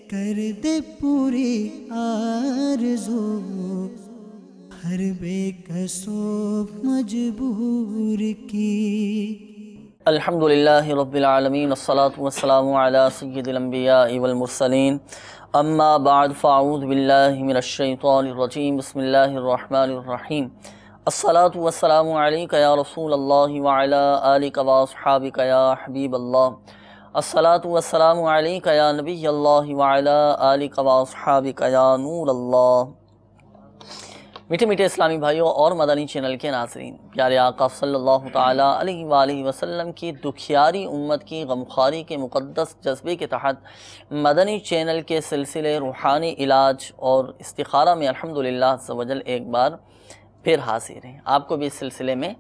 کر دے پوری آرزو ہر بے کسو مجبور کی۔ الحمدللہ رب العالمین، الصلاة والسلام علی سید الانبیاء والمرسلین، اما بعد فاعوذ باللہ من الشیطان الرجیم، بسم اللہ الرحمن الرحیم۔ الصلاة والسلام علیک یا رسول اللہ وعلی آلک واصحابک یا حبیب اللہ۔ الصلاة والسلام علیک یا نبی اللہ وعلی آلک واصحابک یا نور اللہ۔ میٹھے میٹھے اسلامی بھائیوں اور مدنی چینل کے ناظرین، پیارے آقا صلی اللہ تعالیٰ علیہ وآلہ وسلم کی دکھیاری امت کی غمخواری کے مقدس جذبے کے تحت مدنی چینل کے سلسلے روحانی علاج اور استخارہ میں الحمدللہ عز و جل ایک بار پھر حاضر ہیں۔ آپ کو بھی اس سلسلے میں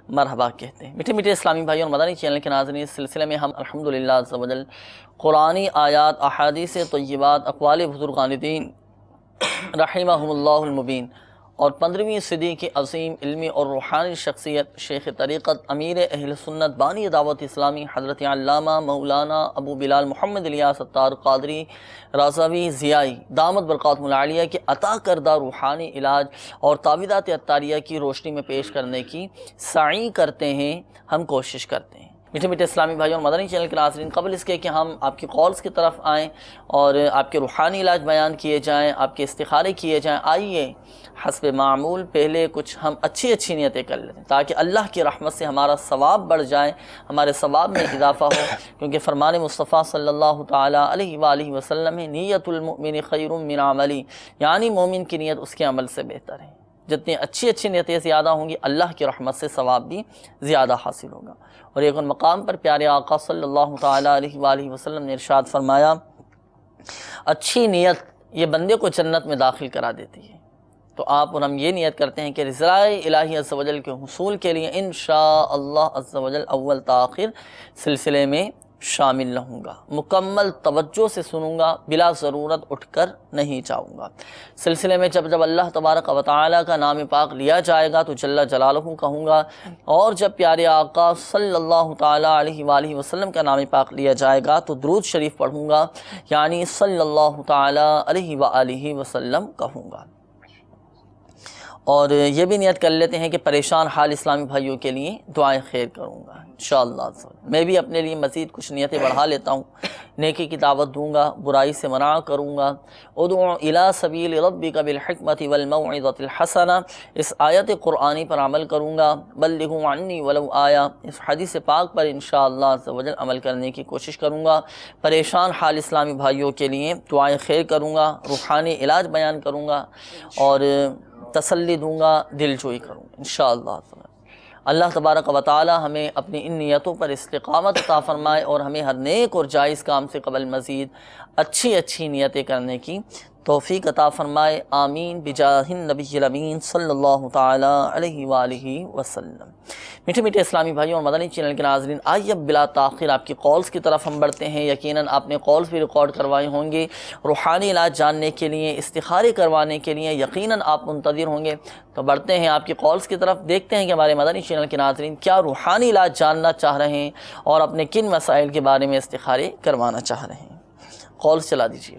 مرحبا کہتے ہیں۔ میٹھے میٹھے اسلامی بھائیوں اور مدنی چینل کے ناظرین، اس سلسلے میں ہم الحمدللہ عز و جل قرآنی آیات، احادیث طیبات، اقوال بزرگان دین رحمہم اللہ المبین اور 15ویں صدی کی عظیم علمی اور روحانی شخصیت شیخ طریقت امیر اہل سنت بانی دعوت اسلامی حضرت علامہ مولانا ابو بلال محمد الیاس ستار قادری رضوی ضیائی دامت برکاتہم العالیہ کے عطا کردہ روحانی علاج اور تعویذات عطاریہ کی روشنی میں پیش کرنے کی سعی کرتے ہیں، ہم کوشش کرتے ہیں۔ میٹھے میٹھے اسلامی بھائیوں اور مدنی چینل کے ناظرین، قبل اس کے کہ ہم آپ کی کالز کی طرف آئیں اور آپ کے روحانی علاج بیان کیے جائیں، آپ کے استخارے کیے جائیں، آئیے حسب معمول پہلے کچھ ہم اچھی نیتیں کر لیتے ہیں تاکہ اللہ کی رحمت سے ہمارا ثواب بڑھ جائے، ہمارے ثواب میں اضافہ ہو، کیونکہ فرمان مصطفیٰ صلی اللہ تعالیٰ علیہ وآلہ وسلم ہے، نیت المؤمن خیر من عملی، یعنی مومن کی نیت اس کے عمل سے بہتر ہے۔ جتنی اچھی نیتیں زیادہ ہوں گی، اللہ کی رحمت سے ثواب بھی زیادہ حاصل ہوگا۔ اور ایک ان مقام پر پیارے آقا صلی اللہ تعالیٰ علیہ وآلہ وسلم نے ارشاد فرمایا، اچھی نیت یہ بندے کو جنت میں داخل کرا دیتی ہے۔ تو آپ اور ہم یہ نیت کرتے ہیں کہ رضا الہی عز و جل کے حصول کے لیے انشاءاللہ عز و جل اول تاخر سلسلے میں شامل رہوں گا، مکمل توجہ سے سنوں گا، بلا ضرورت اٹھ کر نہیں جاؤں گا۔ سلسلے میں جب اللہ تبارک و تعالیٰ کا نام پاک لیا جائے گا تو جل جلالہ کہوں گا، اور جب پیارے آقا صلی اللہ تعالیٰ علیہ وآلہ وسلم کا نام پاک لیا جائے گا تو درود شریف پڑھوں گا، یعنی صلی اللہ تعالیٰ علیہ وآلہ وسلم کہوں گا۔ اور یہ بھی نیت کر لیتے ہیں کہ پریشان حال اسلامی بھائیوں کے لیے دعائیں خیر کروں گا انشاءاللہ۔ میں بھی اپنے لیے مزید کچھ نیتیں بڑھا لیتا ہوں، نیکی کی دعوت دوں گا، برائی سے منع کروں گا۔ ادعو الی سبیل ربک بالحکمۃ والموعظۃ الحسنہ، اس آیت قرآنی پر عمل کروں گا۔ بلغوا عنی ولو آیہ، اس حدیث پاک پر انشاءاللہ عز و جل عمل کرنے کی کوشش کروں گا۔ پریشان حال اسلامی بھائیوں کے لیے دعائیں خیر کروں گا، روحانی علاج بیان کروں گا اور تسلی دوں گا، دل جوئی کروں گا انشاءاللہ۔ اللہ تبارک و تعالی ہمیں اپنی ان نیتوں پر استقامت عطا فرمائے اور ہمیں ہر نیک اور جائز کام سے قبل مزید اچھی نیتیں کرنے کی توفیق عطا فرمائے، آمین بجاہ النبی الامین صلی اللہ تعالی علیہ وآلہ وسلم۔ میٹھے میٹھے اسلامی بھائیوں اور مدنی چینل کے ناظرین، آئیے اب بلا تاخیر آپ کی کالز کی طرف ہم بڑھتے ہیں۔ یقیناً آپ نے کالز بھی ریکارڈ کروائے ہوں گے، روحانی علاج جاننے کے لیے، استخارے کروانے کے لیے یقیناً آپ منتظر ہوں گے۔ تو بڑھتے ہیں آپ کی کالز کی طرف، دیکھتے ہیں کہ ہمارے مدنی چینل کے ناظرین کیا روحانی علاج جاننا چاہ رہے ہیں اور اپنے کن مسائل کے بارے میں استخارے کروانا چاہ رہے ہیں۔ کالز چلا دیجیے۔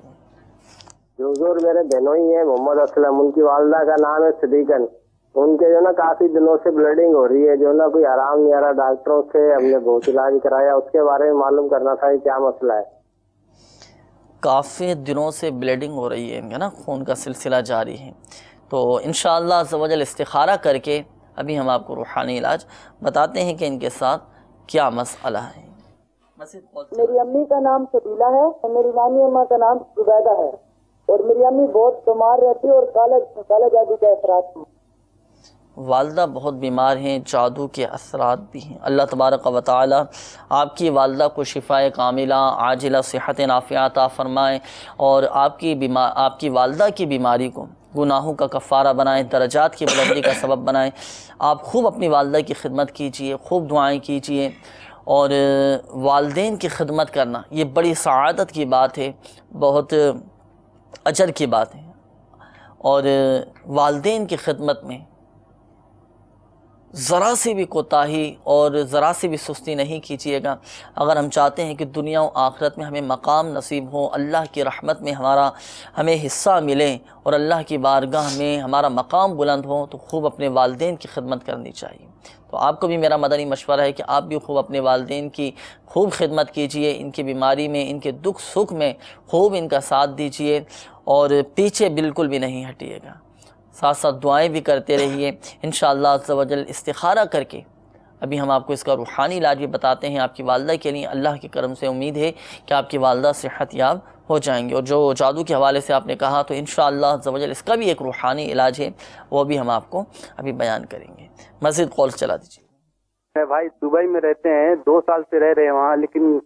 حضور میرے بہنوئی ہیں محمد اسلم، ان کی والدہ کا نام ہے صدیقن، ان کے جو نا کافی دنوں سے بلیڈنگ ہو رہی ہے، جو نا کوئی آرام نہیں آ رہا، ڈاکٹروں سے ہم نے بہت علاج کرایا، اس کے بارے میں معلوم کرنا تھا کہ کیا مسئلہ ہے۔ کافی دنوں سے بلیڈنگ ہو رہی ہے نا، خون کا سلسلہ جاری ہے، تو انشاءاللہ عز و جل استخارہ کر کے ابھی ہم آپ کو روحانی علاج بتاتے ہیں کہ ان کے ساتھ کیا مسئلہ ہے۔ میری امی کا نام سبیلہ ہے اور میری نانی اماں کا نام زبیدہ ہے، اور میری امی بہت بیمار رہتی ہے اور کالا جادو کا اثرات ہیں۔ والدہ بہت بیمار ہیں، جادو کے اثرات بھی ہیں۔ اللہ تبارک و تعالی آپ کی والدہ کو شفائے کاملہ عاجلہ صحت نافعہ عطا فرمائے اور آپ کی والدہ کی بیماری کو گناہوں کا کفارہ بنائیں، درجات کی بلندی کا سبب بنائیں۔ آپ خوب اپنی والدہ کی خدمت کیجئے، خوب دعائیں کیجئے، اور والدین کی خدمت کرنا یہ بڑی سعادت کی بات ہے، بہت اجر کی بات ہے، اور والدین کی خدمت میں ذرا سی بھی کوتاہی اور ذرا سی بھی سستی نہیں کیجیے گا۔ اگر ہم چاہتے ہیں کہ دنیا و آخرت میں ہمیں مقام نصیب ہو، اللہ کی رحمت میں ہمیں حصہ ملے اور اللہ کی بارگاہ میں ہمارا مقام بلند ہو، تو خوب اپنے والدین کی خدمت کرنی چاہیے۔ تو آپ کو بھی میرا مدنی مشورہ ہے کہ آپ بھی خوب اپنے والدین کی خوب خدمت کیجئے، ان کی بیماری میں، ان کے دکھ سکھ میں خوب ان کا ساتھ دیجئے اور پیچھے بالکل بھی نہیں ہٹیے گا، ساتھ ساتھ دعائیں بھی کرتے رہیے۔ انشاءاللہ عز و جل استخارہ کر کے ابھی ہم آپ کو اس کا روحانی علاج بھی بتاتے ہیں آپ کی والدہ کے لیے۔ اللہ کے کرم سے امید ہے کہ آپ کی والدہ صحت یاب ہو جائیں گے۔ اور جو جادو کے حوالے سے آپ نے کہا تو انشاءاللہ عز و جل اس کا بھی ایک روحانی علاج ہے، وہ بھی ہم آپ کو ابھی بیان کریں گے۔ مزید کال چلا دیجیے۔ بھائی دبئی میں رہتے ہیں، 2 سال سے رہ رہے ہیں وہاں، لیکن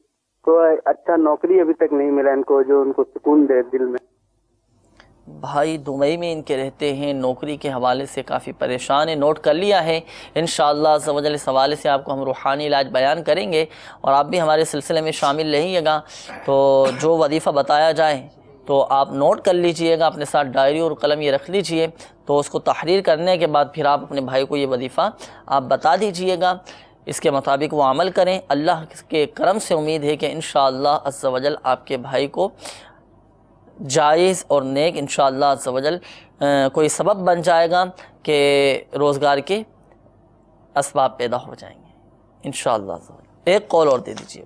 کوئی اچھا نوکری ابھی تک نہیں ملا ان کو جو ان کو سکون دے دل میں۔ بھائی دبئی میں ان کے رہتے ہیں، نوکری کے حوالے سے کافی پریشان ہیں، نوٹ کر لیا ہے۔ انشاءاللہ عز و جل اس حوالے سے آپ کو ہم روحانی علاج بیان کریں گے اور آپ بھی ہمارے سلسلے میں شامل رہیے گا۔ تو جو وظیفہ بتایا جائے تو آپ نوٹ کر لیجئے گا، اپنے ساتھ ڈائری اور قلم یہ رکھ لیجئے، تو اس کو تحریر کرنے کے بعد پھر آپ اپنے بھائی کو یہ وظیفہ آپ بتا دیجئے گا، اس کے مطابق وہ عمل کریں۔ اللہ کے کرم سے امید ہے کہ انشاءاللہ عز و جل آپ کے بھائی کو جائز اور نیک انشاءاللہ عز و جل کوئی سبب بن جائے گا کہ روزگار کے اسباب پیدا ہو جائیں گے انشاءاللہ عز و جل۔ ایک کال اور دے دیجئے۔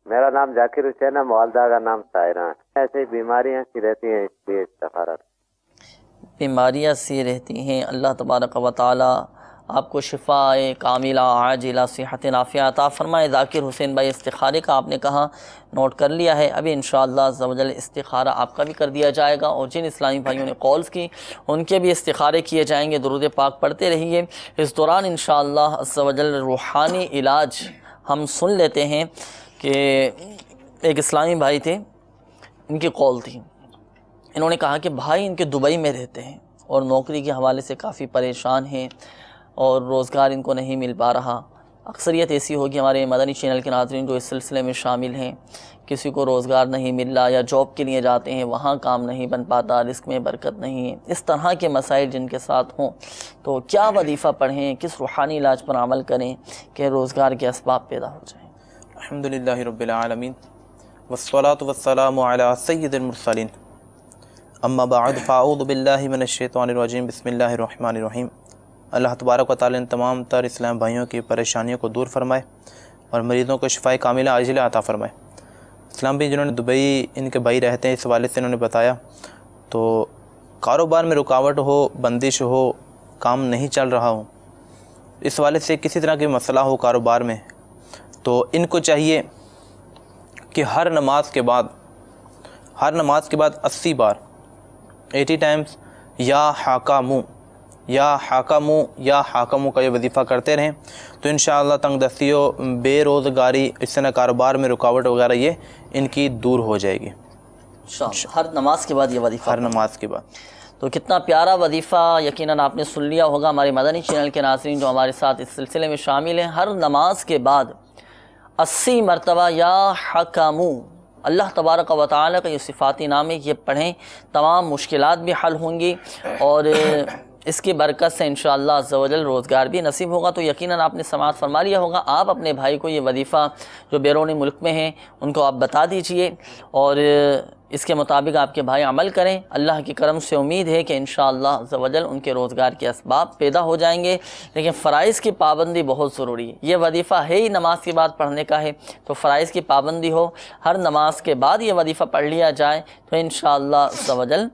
میرا نام ذاکر حسین ہے، والدہ کا نام طاہرہ ہے۔ ایسے بیماریاں سی رہتی ہیں، اس لیے استخارہ۔ بیماریاں سی رہتی ہیں، اللہ تبارک و تعالی آپ کو شفاء کاملہ عاجلہ صحت نافعہ عطا فرمائے۔ ذاکر حسین بھائی استخارے کا آپ نے کہا نوٹ کر لیا ہے، ابھی انشاءاللہ عز و جل استخارہ آپ کا بھی کر دیا جائے گا، اور جن اسلامی بھائیوں نے کالز کی ان کے بھی استخارے کیے جائیں گے۔ درود پاک پڑھتے رہیے۔ اس دوران انشاءاللہ عز و جل روحانی علاج ہم سن لیتے ہیں کہ ایک اسلامی بھائی تھے، ان کی کال تھی، انہوں نے کہا کہ بھائی ان کے دبئی میں رہتے ہیں اور نوکری کے حوالے سے کافی پریشان ہیں اور روزگار ان کو نہیں مل پا رہا۔ اکثریت ایسی ہوگی ہمارے مدنی چینل کے ناظرین جو اس سلسلے میں شامل ہیں، کسی کو روزگار نہیں مل رہا یا جاب کے لیے جاتے ہیں وہاں کام نہیں بن پاتا، رزق میں برکت نہیں ہے، اس طرح کے مسائل جن کے ساتھ ہوں تو کیا وظیفہ پڑھیں، کس روحانی علاج پر عمل کریں کہ روزگار کے اسباب پیدا ہو جائیں۔ الحمدللہ رب العالمین والصلاة والسلام علی سید المرسلین، اما بعد فاعوذ باللہ من الشیطان الرجیم، بسم اللہ الرحمن الرحیم۔ اللہ تبارک و تعالی نے تمام تر اسلام بھائیوں کی پریشانیوں کو دور فرمائے اور مریضوں کو شفاء کاملہ عاجلہ عطا فرمائے۔ اسلام بھی جنہوں نے دبئی ان کے بھائی رہتے ہیں، اس حوالے سے انہوں نے بتایا تو کاروبار میں رکاوٹ ہو، بندش ہو، کام نہیں چل رہا ہو، اس حوالے سے کسی طرح کی مسئلہ ہو کاروبار میں، تو ان کو چاہیے کہ ہر نماز کے بعد 80 بار 80 ٹائمز یا حاکموں کا یہ وظیفہ کرتے رہیں تو انشاءاللہ تنگ دستیوں، بے روزگاری، اس طرح کاروبار میں رکاوٹ وغیرہ یہ ان کی دور ہو جائے گی ہر نماز کے بعد یہ وظیفہ، ہر نماز کے بعد۔ تو کتنا پیارا وظیفہ یقیناً آپ نے سن لیا ہوگا۔ ہمارے مدنی چینل کے ناظرین جو ہمارے ساتھ اس سلسلے میں شامل ہیں، ہر نماز کے بعد 80 مرتبہ یا حکمو، اللہ تبارک و تعالی کا یہ صفاتی نام ہے، یہ پڑھیں، تمام مشکلات بھی حل ہوں گی اور اس کی برکت سے انشاءاللہ عز و جل روزگار بھی نصیب ہوگا۔ تو یقیناً آپ نے سماعت فرما لیا ہوگا، آپ اپنے بھائی کو یہ وظیفہ جو بیرون ملک میں ہیں ان کو آپ بتا دیجئے اور اس کے مطابق آپ کے بھائی عمل کریں۔ اللہ کی کرم سے امید ہے کہ انشاءاللہ عز و جل ان کے روزگار کے اسباب پیدا ہو جائیں گے، لیکن فرائض کی پابندی بہت ضروری ہے۔ یہ وظیفہ ہے ہی نماز کے بعد پڑھنے کا ہے، تو فرائض کی پابندی ہو، ہر نماز کے بعد یہ وظیفہ پڑھ لیا جائے تو انشاءاللہ عز و جل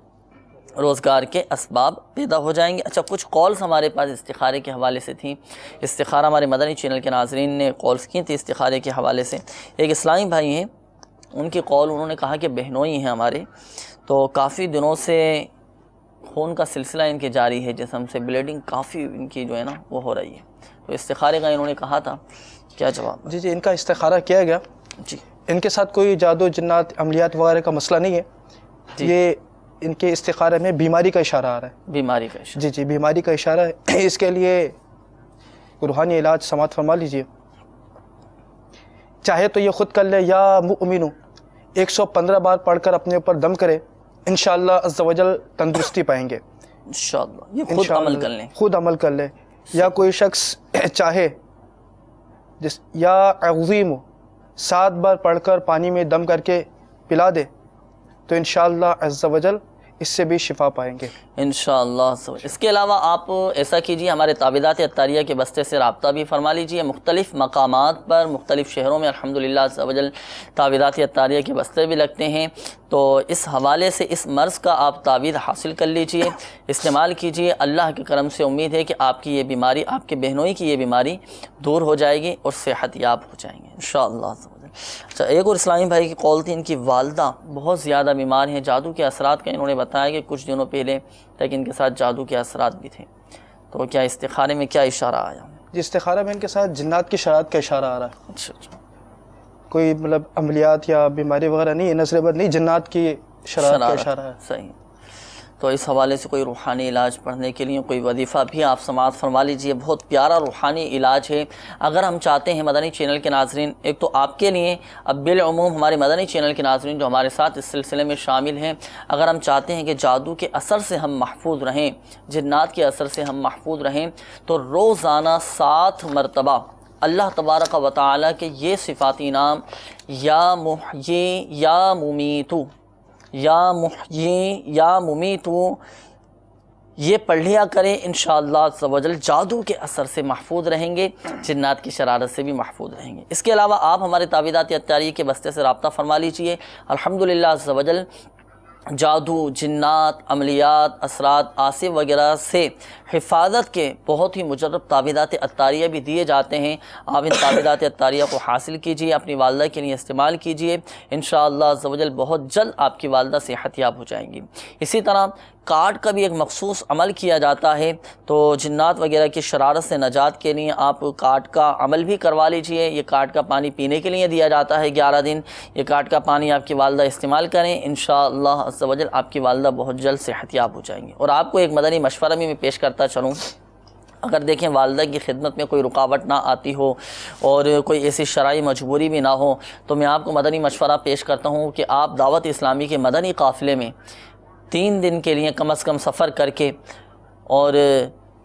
روزگار کے اسباب پیدا ہو جائیں گے۔ اچھا، کچھ کالز ہمارے پاس استخارے کے حوالے سے تھیں، استخارہ ہمارے مدنی چینل کے ناظرین نے کالز کی تھی استخارے کے حوالے سے۔ ایک اسلامی بھائی ہیں، ان کی کال، انہوں نے کہا کہ بہنوئی ہیں ہمارے، تو کافی دنوں سے خون کا سلسلہ ان کے جاری ہے، جسم سے بلیڈنگ کافی ان کی جو ہے نا وہ ہو رہی ہے، تو استخارے کا انہوں نے کہا تھا، کیا جواب؟ جی ان کا استخارہ کیا گیا، جی ان کے ساتھ کوئی جادو جنات عملیات وغیرہ کا مسئلہ نہیں ہے، یہ ان کے استخارے میں بیماری کا اشارہ آ رہا ہے۔ بیماری کا اشارہ؟ جی بیماری کا اشارہ ہے، اس کے لیے روحانی علاج سماعت فرما لیجئے۔ چاہے تو یہ خود کر لے یا مؤمنو 115 بار پڑھ کر اپنے اوپر دم کرے، انشاءاللہ عز و جل تندرستی پائیں گے انشاءاللہ۔ یہ خود عمل کر لیں، خود عمل کر لیں۔ یا کوئی شخص چاہے یا عظیم 7 بار پڑھ کر پانی میں دم کر کے پلا دے تو انشاءاللہ عز و جل اس سے بھی شفا پائیں گے انشاءاللہ۔ اس کے علاوہ آپ ایسا کیجئے، ہمارے تعویذات عطاریہ کے بستے سے رابطہ بھی فرما لیجئے۔ مختلف مقامات پر مختلف شہروں میں الحمدللہ عز و جل تعویذات عطاریہ کے بستے بھی لگتے ہیں، تو اس حوالے سے اس مرض کا آپ تعویذ حاصل کر لیجئے، استعمال کیجئے۔ اللہ کے کرم سے امید ہے کہ آپ کی یہ بیماری، آپ کے بہنوئی کی یہ بیماری دور ہو جائے گی اور صحت یاب ہو جائیں گے انشاءاللہ۔ اچھا، ایک اور اسلامی بھائی کی قول تھی، ان کی والدہ بہت زیادہ بیمار ہیں، جادو کے اثرات کا انہوں نے بتایا کہ کچھ دنوں پہلے تک ان کے ساتھ جادو کے اثرات بھی تھے، تو کیا استخارے میں کیا اشارہ آیا؟ جی، استخارہ میں ان کے ساتھ جنات کی شرارت کا اشارہ آ رہا ہے۔ اچھا اچھا، کوئی مطلب عملیات یا بیماری وغیرہ نہیں ہے، نظر بد نہیں، جنات کی شرارت کا اشارہ ہے۔ صحیح۔ تو اس حوالے سے کوئی روحانی علاج پڑھنے کے لیے کوئی وظیفہ بھی آپ سماعت فرما لیجئے، بہت پیارا روحانی علاج ہے۔ اگر ہم چاہتے ہیں مدنی چینل کے ناظرین، ایک تو آپ کے لیے، اب بالعموم ہمارے مدنی چینل کے ناظرین جو ہمارے ساتھ اس سلسلے میں شامل ہیں، اگر ہم چاہتے ہیں کہ جادو کے اثر سے ہم محفوظ رہیں، جنات کے اثر سے ہم محفوظ رہیں، تو روزانہ 7 مرتبہ اللہ تبارک و تعالیٰ کے یہ صفاتی نام، یا محیی یا ممیتو، یا محیی یا ممیتو، یہ پڑھ لیا کریں، انشاءاللہ عز و جل جادو کے اثر سے محفوظ رہیں گے، جنات کی شرارت سے بھی محفوظ رہیں گے۔ اس کے علاوہ آپ ہمارے تعویذات عطاریہ کے بستے سے رابطہ فرما لیجئے، الحمدللہ عز و جل جادو، جنات، عملیات، اثرات آصف وغیرہ سے حفاظت کے بہت ہی مجرب تعویذات عطاریہ بھی دیے جاتے ہیں۔ آپ ان تعویذات عطاریہ کو حاصل کیجئے، اپنی والدہ کے لیے استعمال کیجئے، انشاءاللہ عز و جل بہت جلد آپ کی والدہ صحت یاب ہو جائیں گی۔ اسی طرح کارڈ کا بھی ایک مخصوص عمل کیا جاتا ہے، تو جنات وغیرہ کی شرارت سے نجات کے لیے آپ کارڈ کا عمل بھی کروا لیجئے۔ یہ کارڈ کا پانی پینے کے لیے دیا جاتا ہے 11 دن، یہ کارڈ کا پانی آپ کی والدہ استعمال کریں، انشاءاللہ عز و جل آپ کی والدہ بہت جلد صحت یاب ہو جائیں گی۔ اور آپ کو ایک مدنی مشورہ بھی میں پیش کرتا چلوں، اگر دیکھیں والدہ کی خدمت میں کوئی رکاوٹ نہ آتی ہو اور کوئی ایسی شرعی مجبوری بھی نہ ہو، تو میں آپ کو مدنی مشورہ پیش کرتا ہوں کہ آپ دعوت اسلامی کے مدنی قافلے میں 3 دن کے لیے کم از کم سفر کر کے اور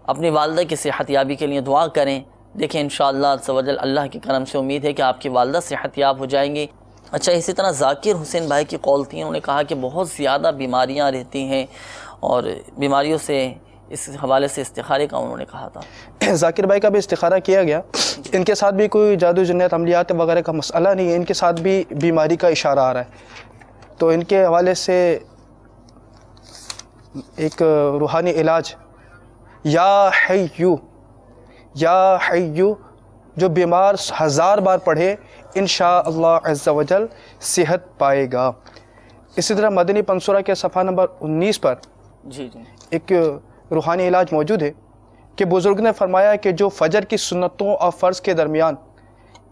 اپنی والدہ کی صحت یابی کے لیے دعا کریں۔ دیکھیں انشاءاللہ عز و جل اللہ کے کرم سے امید ہے کہ آپ کی والدہ صحت یاب ہو جائیں گی۔ اچھا، اسی طرح ذاکر حسین بھائی کی قول تھی، انہوں نے کہا کہ بہت زیادہ بیماریاں رہتی ہیں اور بیماریوں سے اس حوالے سے استخارے کا انہوں نے کہا تھا۔ ذاکر بھائی کا بھی استخارہ کیا گیا، ان کے ساتھ بھی کوئی جادو جنات عملیات وغیرہ کا مسئلہ نہیں ہے، ان کے ساتھ بھی بیماری کا اشارہ آ رہا ہے، تو ان کے حوالے سے ایک روحانی علاج، یا حیو، یا حیو، جو بیمار 1000 بار پڑھے انشاءاللہ عز و جل صحت پائے گا۔ اسی طرح مدنی پنسورہ کے صفحہ نمبر 19 پر ایک روحانی علاج موجود ہے کہ بزرگ نے فرمایا کہ جو فجر کی سنتوں اور فرض کے درمیان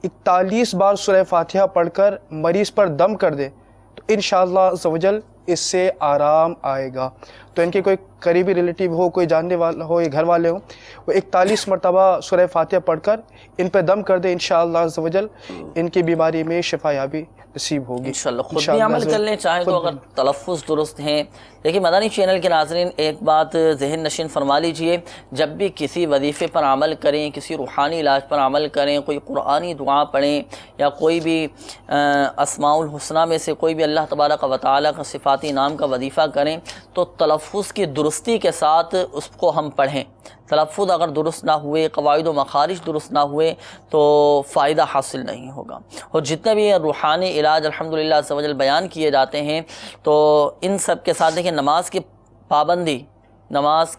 41 بار سورہ فاتحہ پڑھ کر مریض پر دم کر دے تو انشاءاللہ عز و جل اس سے آرام آئے گا۔ تو ان کے کوئی قریبی ریلیٹیو ہو، کوئی جاننے والا ہو یا گھر والے ہوں، وہ 41 مرتبہ سورہ فاتحہ پڑھ کر ان پہ دم کر دے، انشاءاللہ عز و جل ان کی بیماری میں شفا یابی نصیب ہوگی۔ انشاءاللہ خود بھی عمل کر لیں چاہیں تو، اگر تلفظ درست ہیں۔ دیکھیں مدنی چینل کے ناظرین، ایک بات ذہن نشین فرما لیجئے، جب بھی کسی وظیفے پر عمل کریں، کسی روحانی علاج پر عمل کریں، کوئی قرآنی دعا پڑھیں یا کوئی بھی اسماء الحسنہ میں سے کوئی بھی اللہ تبارک و تعالیٰ کا صفاتی نام کا وظیفہ کریں تو تلفظ کی درستی کے ساتھ اس کو ہم پڑھیں۔ تلفظ اگر درست نہ ہوئے، قواعد و مخارج درست نہ ہوئے تو فائدہ حاصل نہیں ہوگا۔ اور جتنے بھی روحانی علاج الحمدللہ عز و جل بیان کیے جاتے ہیں تو ان سب کے ساتھ دیکھیں نماز کی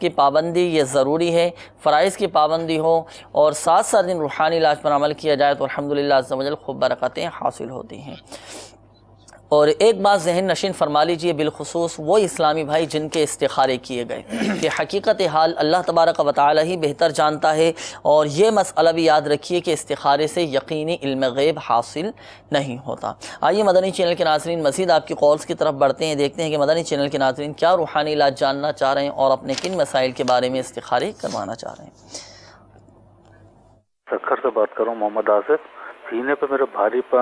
پابندی یہ ضروری ہے، فرائض کی پابندی ہو اور ساتھ ساتھ ان روحانی علاج پر عمل کیا جائے تو الحمدللہ عز و جل خوب برکتیں حاصل ہوتی ہیں۔ اور ایک بات ذہن نشین فرما لیجئے، بالخصوص وہ اسلامی بھائی جن کے استخارے کیے گئے کہ حقیقت حال اللہ تبارک و تعالی ہی بہتر جانتا ہے، اور یہ مسئلہ بھی یاد رکھیے کہ استخارے سے یقینی علم غیب حاصل نہیں ہوتا۔ آئیے مدنی چینل کے ناظرین مزید آپ کی کالز کی طرف بڑھتے ہیں، دیکھتے ہیں کہ مدنی چینل کے ناظرین کیا روحانی علاج جاننا چاہ رہے ہیں اور اپنے کن مسائل کے بارے میں استخارے کروانا چاہ رہے ہیں۔ سکھر سے بات کر رہا ہوں، محمد آصف۔ سینے پہ میرے بھاری پن